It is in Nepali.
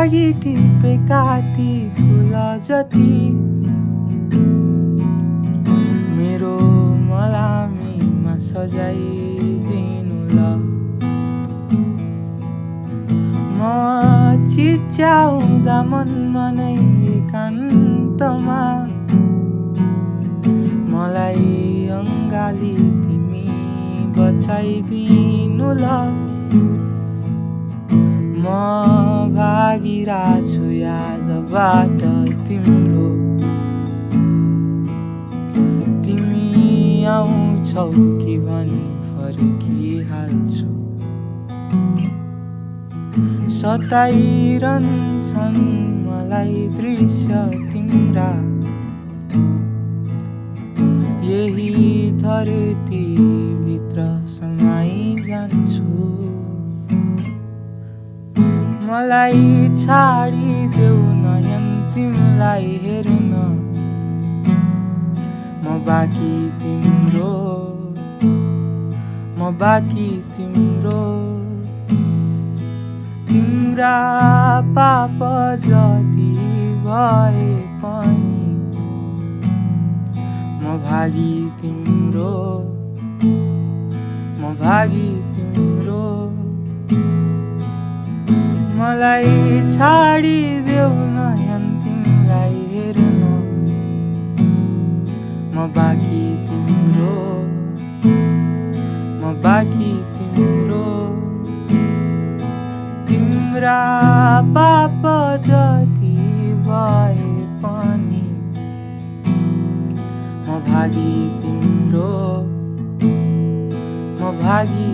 लागि टिपेका ती फुल जति मेरो मलामीमा सजाइदिनु ल। म चिच्याउँदा मनमा नै एकान्तमा मलाई अङ्गाली तिमी बचाइदिनु ल। म भागिरहेछु आजबाट तिम्रो, तिमी आउँछौ कि भनी फर्किहाल्छु। सताइरहन्छन् मलाई दृश्य तिम्रा, यही धरतीभित्र समाइजान्छु। मलाई छाडिदेऊ नयन तिमीलाई हेर्न, म बाँकी तिम्रो, म बाँकी तिम्रो। तिम्रा पाप जति भए पनि म भागी तिम्रो, म भागी तिम्रो। मलाई छाडिदेऊ नयन तिमीलाई हेर्न, म बाँकी तिम्रो, म बाँकी तिम्रो। तिम्रा पाप जति भए पनि म भागी तिम्रो, म भागी